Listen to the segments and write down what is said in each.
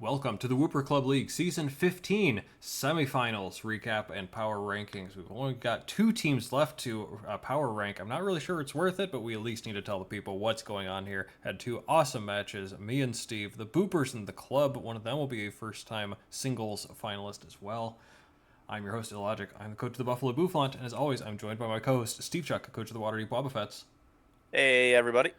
Welcome to the Wooper Club League Season 15 semifinals recap and power rankings. We've only got two teams left to power rank. I'm not really sure it's worth it, but we at least need to tell the people what's going on here. Had two awesome matches, me and Steve, the Boopers in the club. One of them will be a first-time singles finalist as well. I'm your host, IllLogic. I'm the coach of the Buffalo Bouffalant, and as always, I'm joined by my co-host, SteveChuck, coach of the Waterdeep Wobbuffets. Hey, everybody.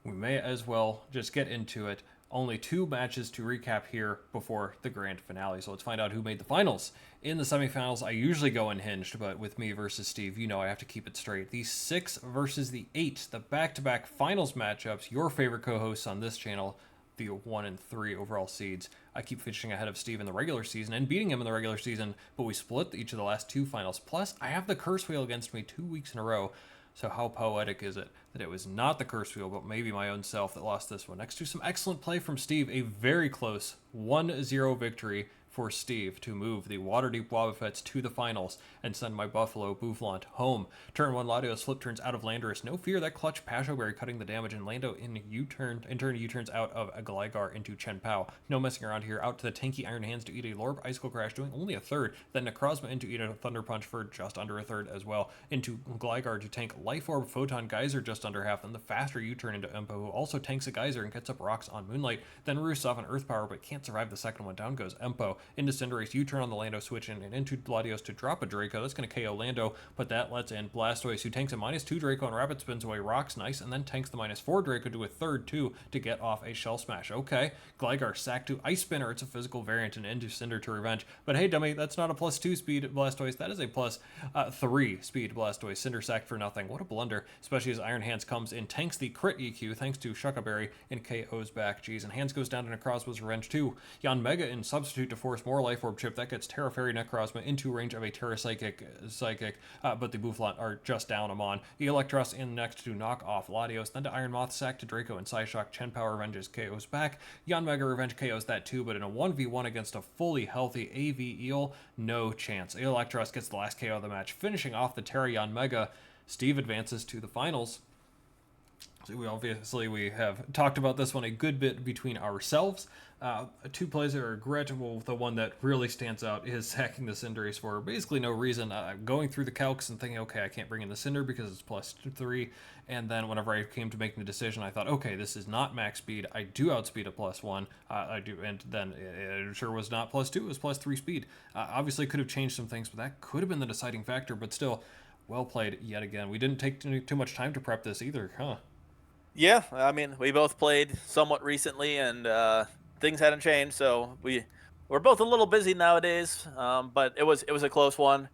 We may as well just get into it. Only two matches to recap here before the grand finale, so let's find out who made the finals. In the semifinals, I usually go unhinged, but with me versus Steve, you know I have to keep it straight. The 6 versus the 8, the back-to-back finals matchups, your favorite co-hosts on this channel, the 1 and 3 overall seeds. I keep finishing ahead of Steve in the regular season and beating him in the regular season, but we split each of the last two finals. Plus, I have the curse wheel against me 2 weeks in a row. So how poetic is it that it was not the curse wheel, but maybe my own self that lost this one? Next to some excellent play from Steve, a very close 1-0 victory for Steve to move the Waterdeep Wobbuffets to the finals and send my Buffalo Bouffalant home. Turn 1 Latios flip turns out of Landorus. No fear that clutch Pashoberry cutting the damage, and Lando in turn U-turns out of a Gligar into Chen Pao. No messing around here. Out to the tanky Iron Hands to eat a Lorb Icicle Crash, doing only a third. Then Necrozma into eat a Thunder Punch for just under a third as well. Into Gligar to tank Life Orb Photon Geyser just under half. Then the faster U-turn into Empo, who also tanks a Geyser and gets up rocks on Moonlight. Then Rusoff and Earth Power, but can't survive the second one. Down goes Empo. Into Cinderace, U-turn on the Lando switch in, and into Latios to drop a Draco. That's going to KO Lando, but that lets in Blastoise, who tanks a -2 Draco and rapid spins away rocks. Nice, and then tanks the -4 Draco to a third 2 to get off a Shell Smash. Okay, Gligar sack to Ice Spinner. It's a physical variant, and into Cinder to Revenge. But hey, dummy, that's not a +2 speed Blastoise. That is a +3 speed Blastoise. Cinder sack for nothing. What a blunder, especially as Iron Hands comes in, tanks the crit EQ thanks to Shuckaberry, and KO's back. Jeez, and Hands goes down to Necrozma's Revenge too. Yanmega in substitute to force more Life Orb chip. That gets Terra Fairy Necrozma into range of a Terra Psychic, but the Bouffalant are just down him on. Electros in next to knock off Latios, then to Iron Moth, sack to Draco and Psyshock. Chen Power revenges KO's back. Yanmega Revenge KO's that too, but in a 1v1 against a fully healthy AV Eel, no chance. Electros gets the last KO of the match, finishing off the Terra Yanmega. Steve advances to the finals. So we have talked about this one a good bit between ourselves. Two plays that are regrettable. The one that really stands out is sacking the Cinderace for basically no reason. Going through the calcs and thinking, okay, I can't bring in the Cinder because it's +3. And then whenever I came to making the decision, I thought, okay, this is not max speed. I do outspeed a +1. I do, and then it sure was not +2. It was +3 speed. Obviously, could have changed some things, but that could have been the deciding factor. But still, well played yet again. We didn't take too much time to prep this either, huh? Yeah, I mean, we both played somewhat recently, and things hadn't changed, so we're both a little busy nowadays. But it was a close one.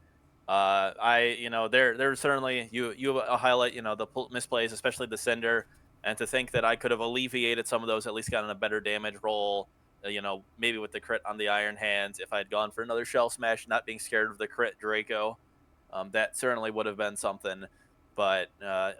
There's certainly you highlight, the misplays, especially the Cinder, and to think that I could have alleviated some of those, at least gotten a better damage roll. Maybe with the crit on the Iron Hands, if I'd gone for another Shell Smash, not being scared of the crit Draco, that certainly would have been something. But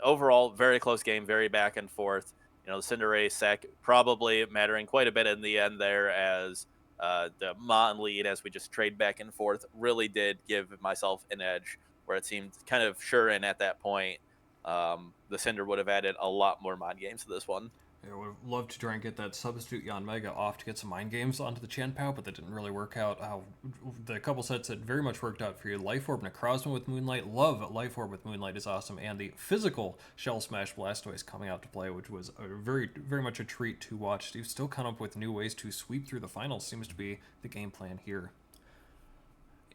overall, very close game, very back and forth. The Cinderace sack probably mattering quite a bit in the end there, as the Mon lead, as we just trade back and forth, really did give myself an edge where it seemed kind of sure. And at that point, the Cinder would have added a lot more Mon games to this one. I would have loved to try and get that substitute Yanmega off to get some mind games onto the Chen Pao, but that didn't really work out. The couple sets that very much worked out for you, Life Orb Necrozma with Moonlight. Love Life Orb with Moonlight is awesome. And the physical Shell Smash Blastoise coming out to play, which was a very, very much a treat to watch. Steve still come up with new ways to sweep through the finals. Seems to be the game plan here.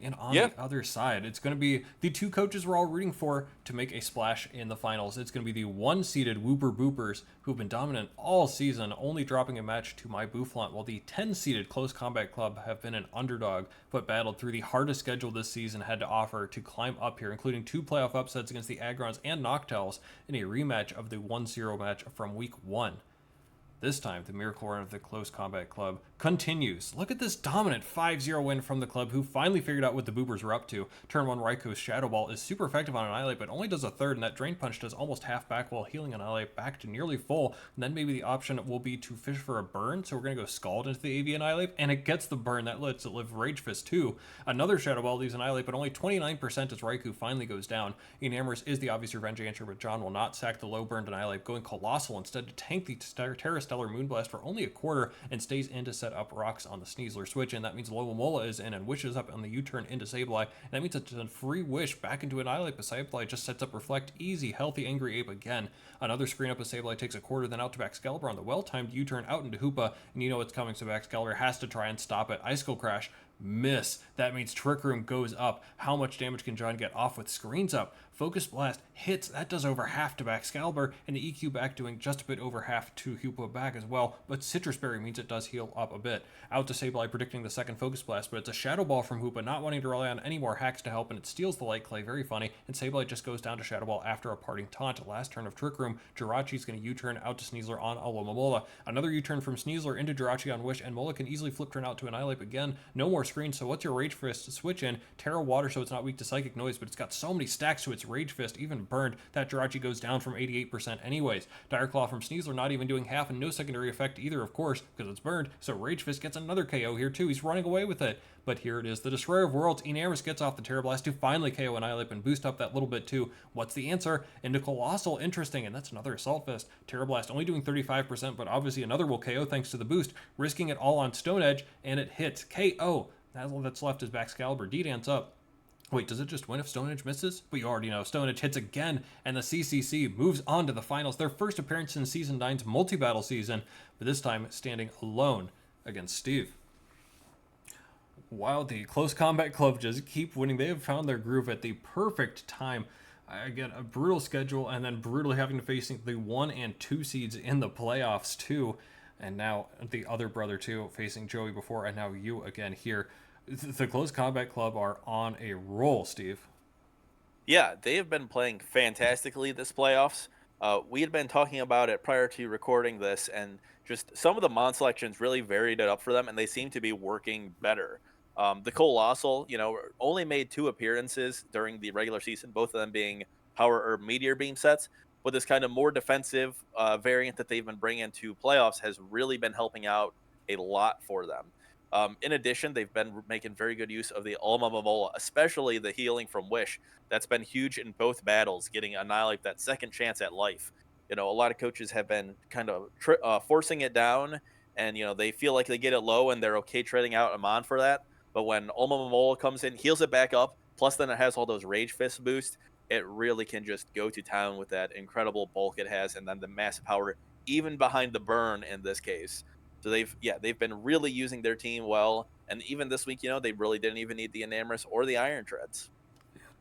And on the other side, it's going to be the two coaches we're all rooting for to make a splash in the finals. It's going to be the one-seeded Wooper Boopers, who've been dominant all season, only dropping a match to my Bouffalant, while the 10-seeded Close Combat Club have been an underdog, but battled through the hardest schedule this season had to offer to climb up here, including 2 playoff upsets against the Agrons and Noctowls in a rematch of the 1-0 match from Week 1. This time, the miracle run of the Close Combat Club continues. Look at this dominant 5-0 win from the club, who finally figured out what the Boopers were up to. Turn 1 Raikou Shadow Ball is super effective on Annihilate, but only does a third, and that Drain Punch does almost half back while healing Annihilate back to nearly full. And then maybe the option will be to fish for a burn, so we're going to go Scald into the AV Annihilate, and it gets the burn. That lets it live Rage Fist too. Another Shadow Ball leaves Annihilate, but only 29% as Raikou finally goes down. Enamorous is the obvious revenge answer, but John will not sack the low burned Annihilate, going Colossal instead to tank the Terra Style Stellar Moonblast for only a quarter and stays in to set up rocks on the Sneasler switch, and that means Lomomola is in and wishes up on the U-turn into Sableye, and that means it's a free wish back into Annihilate, but Sableye just sets up Reflect, easy, healthy, Angry Ape again. Another screen up as Sableye takes a quarter, then out to Baxcalibur on the well-timed U-turn out into Hoopa, and you know what's coming, so Baxcalibur has to try and stop it. Icicle Crash, miss. That means Trick Room goes up. How much damage can John get off with screens up? Focus Blast hits. That does over half to Baxcalibur, and the EQ back doing just a bit over half to Hoopa back as well, but Citrus Berry means it does heal up a bit. Out to Sableye predicting the second Focus Blast, but it's a Shadow Ball from Hoopa, not wanting to rely on any more hacks to help, and it steals the Light Clay, very funny, and Sableye just goes down to Shadow Ball after a parting taunt. Last turn of Trick Room, Jirachi's going to U-turn out to Sneasler on Alomomola. Another U-turn from Sneasler into Jirachi on Wish, and Mola can easily flip turn out to Annihilate again. No more screens, so what's your Rage Fist? Switch in. Terra Water so it's not weak to Psychic Noise, but it's got so many stacks to its Rage Fist, even burned, that Jirachi goes down from 88% anyways. Dire Claw from Sneasler not even doing half, and no secondary effect either, of course, because it's burned, so Rage Fist gets another KO here too. He's running away with it. But here it is, the Destroyer of Worlds. Enamus gets off the Terra Blast to finally KO Annihilate and boost up that little bit too. What's the answer? Into Colossal, interesting, and that's another Assault Fist. Terra Blast only doing 35%, but obviously another will KO thanks to the boost, risking it all on Stone Edge, and it hits. KO. All that's left is Baxcalibur. D-Dance up. Wait, does it just win if Stone Edge misses? But you already know, Stone Edge hits again, and the CCC moves on to the finals. Their first appearance in Season 9's multi-battle season, but this time standing alone against Steve. While the Close Combat Club just keep winning, they have found their groove at the perfect time. Again, a brutal schedule, and then brutally having to face the 1 and 2 seeds in the playoffs too. And now the other brother too, facing Joey before, and now you again here. The Close Combat Club are on a roll, Steve. Yeah, they have been playing fantastically this playoffs. We had been talking about it prior to recording this, and just some of the mon selections really varied it up for them, and they seem to be working better. The Colossal, only made 2 appearances during the regular season, both of them being Power or Meteor Beam sets. But this kind of more defensive variant that they've been bringing to playoffs has really been helping out a lot for them. In addition, they've been making very good use of the Alomomola, especially the healing from Wish. That's been huge in both battles, getting Annihilate that second chance at life. A lot of coaches have been kind of forcing it down, and, they feel like they get it low and they're okay trading out Amon for that. But when Alomomola comes in, heals it back up, plus then it has all those Rage Fist boosts, it really can just go to town with that incredible bulk it has, and then the massive power, even behind the burn in this case. So they've been really using their team well, and even this week, they really didn't even need the Enamoris or the Iron Treads.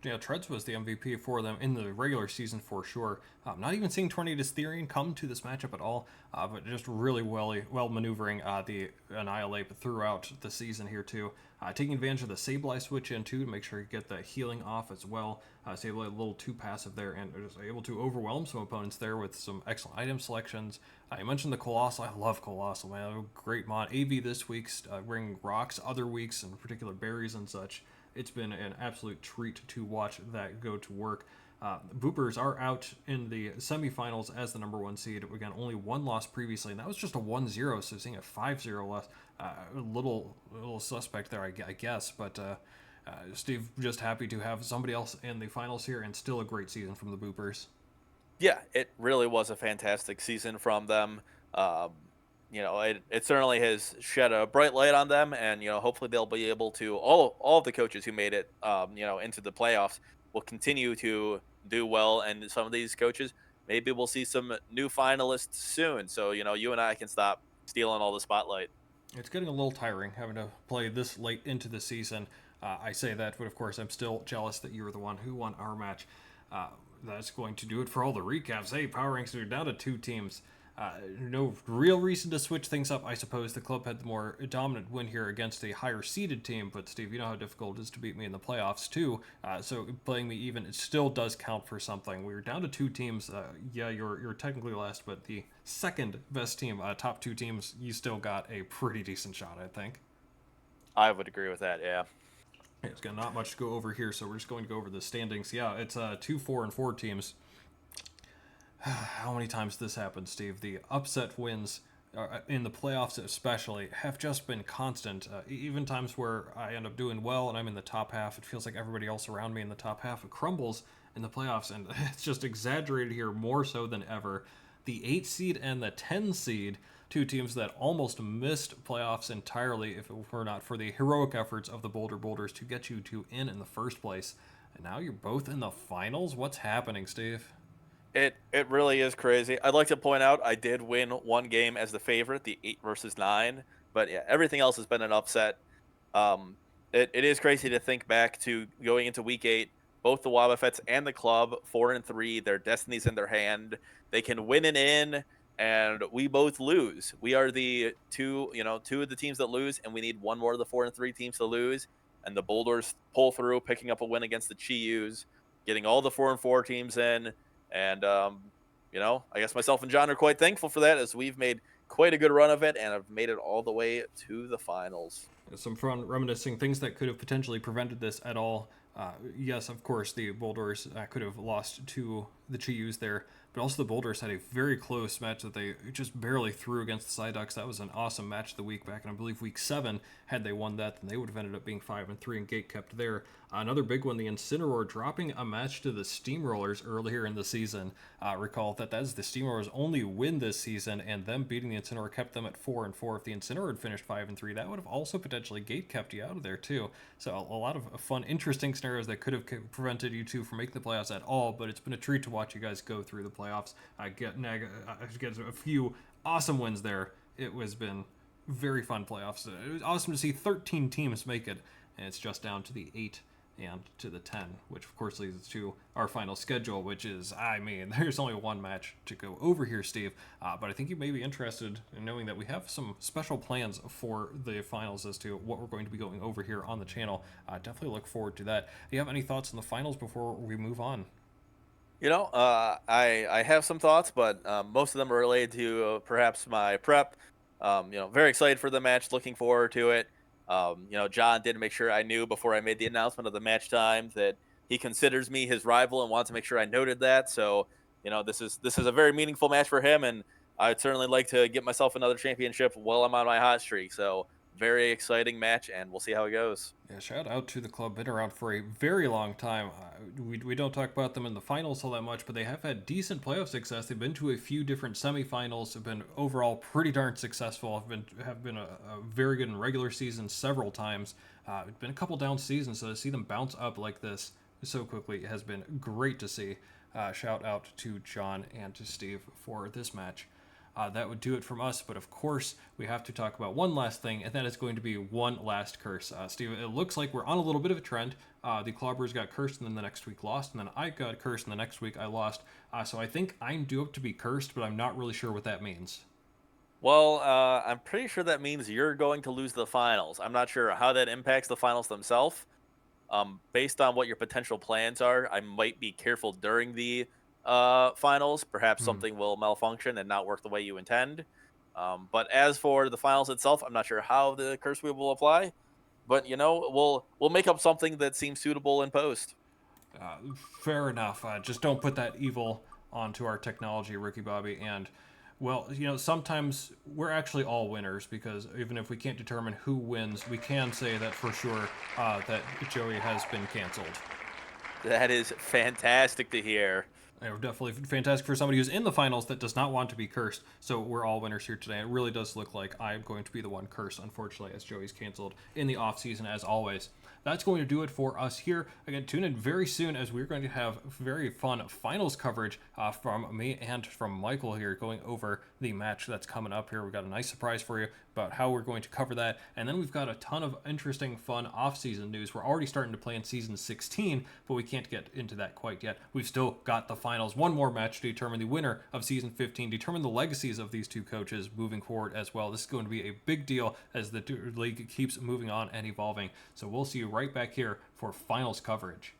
Yeah, Treads was the MVP for them in the regular season for sure. Not even seeing Tornadus Therian come to this matchup at all, but just really well maneuvering the Annihilate throughout the season here too. Taking advantage of the Sableye switch in too to make sure you get the healing off as well. Sableye a little too passive there, and just able to overwhelm some opponents there with some excellent item selections. You mentioned the Colossal. I love Colossal, man. Great mod. AV this week, bringing rocks other weeks, in particular berries and such. It's been an absolute treat to watch that go to work. Boopers are out in the semifinals as the number 1 seed. Again, only 1 loss previously, and that was just a 1-0, so seeing a 5-0 loss, a little suspect there, I guess. But Steve, just happy to have somebody else in the finals here, and still a great season from the Boopers. Yeah, it really was a fantastic season from them. It certainly has shed a bright light on them, and hopefully they'll be able to all of the coaches who made it into the playoffs will continue to do well, and some of these coaches, maybe we'll see some new finalists soon, so you and I can stop stealing all the spotlight. It's getting a little tiring having to play this late into the season. I say that, but of course I'm still jealous that you were the one who won our match. That's going to do it for all the recaps. Hey, Power Ranks are down to 2 teams. No real reason to switch things up. I suppose the club had the more dominant win here against a higher seeded team, but Steve, you know how difficult it is to beat me in the playoffs too. So playing me even, it still does count for something. We were down to 2 teams. Yeah, you're technically last, but the second best team, top 2 teams, you still got a pretty decent shot, I think. I would agree with that, yeah. It's got not much to go over here, so we're just going to go over the standings. Yeah, it's 2, 4, and 4 teams. How many times this happened, Steve? The upset wins in the playoffs especially have just been constant. Even times where I end up doing well and I'm in the top half, it feels like everybody else around me in the top half crumbles in the playoffs, and it's just exaggerated here more so than ever. The 8 seed and the 10 seed two teams that almost missed playoffs entirely if it were not for the heroic efforts of the Boulder Boulders to get you two in the first place. And now you're both in the finals? What's happening, Steve? It really is crazy. I'd like to point out I did win one game as the favorite, the 8 versus 9, but yeah, everything else has been an upset. Um, it is crazy to think back to going into week 8. Both the Wobbuffets and the club 4-3. Their destiny's in their hand. They can win and in, and we both lose. We are the two of the teams that lose, and we need one more of the 4-3 teams to lose. And the Boulders pull through, picking up a win against the Chius, getting all the 4-4 teams in. And I guess myself and John are quite thankful for that, as we've made quite a good run of it and have made it all the way to the finals. Some fun reminiscing things that could have potentially prevented this at all. Yes, of course, the Boulders could have lost to the Chius there, but also the Boulders had a very close match that they just barely threw against the Psyducks. That was an awesome match of the week back in, I believe, week 7. Had they won that, then they would have ended up being 5-3 and gate kept there. Another big one, the Incineroar dropping a match to the Steamrollers earlier in the season. Recall that is the Steamrollers' only win this season, and them beating the Incineroar kept them at 4-4. If the Incineroar had finished 5-3, that would have also potentially gate kept you out of there too. So a lot of fun, interesting scenarios that could have prevented you two from making the playoffs at all. But it's been a treat to watch you guys go through the playoffs. Get a few awesome wins there. It has been very fun playoffs. It was awesome to see 13 teams make it, and it's just down to the 8 and to the 10, which of course leads to our final schedule, which is, there's only one match to go over here, Steve, but I think you may be interested in knowing that we have some special plans for the finals as to what we're going to be going over here on the channel. Definitely look forward to that. Do you have any thoughts on the finals before we move on? I have some thoughts, but most of them are related to perhaps my prep. Very excited for the match, looking forward to it. John did make sure I knew before I made the announcement of the match time that he considers me his rival and wants to make sure I noted that. So, this is a very meaningful match for him, and I'd certainly like to get myself another championship while I'm on my hot streak. So, very exciting match, and we'll see how it goes. Yeah, shout out to the club. Been around for a very long time. We don't talk about them in the finals all that much, but they have had decent playoff success. They've been to a few different semifinals. Have been overall pretty darn successful. Have been a very good in regular season several times. It's been a couple down seasons, so to see them bounce up like this so quickly has been great to see. Shout out to John and to Steve for this match. That would do it from us, but of course we have to talk about one last thing, and that is going to be one last curse. Steve, it looks like we're on a little bit of a trend. The Clobbers got cursed, and then the next week lost, and then I got cursed, and the next week I lost. So I think I'm due up to be cursed, but I'm not really sure what that means. Well, I'm pretty sure that means you're going to lose the finals. I'm not sure how that impacts the finals themselves. Based on what your potential plans are, I might be careful during the finals. Perhaps something will malfunction and not work the way you intend. But as for the finals itself, I'm not sure how the curse wheel will apply. But we'll make up something that seems suitable in post. Fair enough. Just don't put that evil onto our technology, Ricky Bobby. And, well, sometimes we're actually all winners, because even if we can't determine who wins, we can say that for sure that Joey has been canceled. That is fantastic to hear. Definitely fantastic for somebody who's in the finals that does not want to be cursed. So we're all winners here today. It really does look like I'm going to be the one cursed, unfortunately, as Joey's canceled in the off season as always. That's going to do it for us here. Again, tune in very soon, as we're going to have very fun finals coverage from me and from Michael here, going over the match that's coming up here. We've got a nice surprise for you about how we're going to cover that. And then we've got a ton of interesting, fun off-season news. We're already starting to play in Season 16, but we can't get into that quite yet. We've still got the finals. One more match to determine the winner of Season 15, determine the legacies of these two coaches moving forward as well. This is going to be a big deal as the league keeps moving on and evolving. So we'll see you right back here for finals coverage.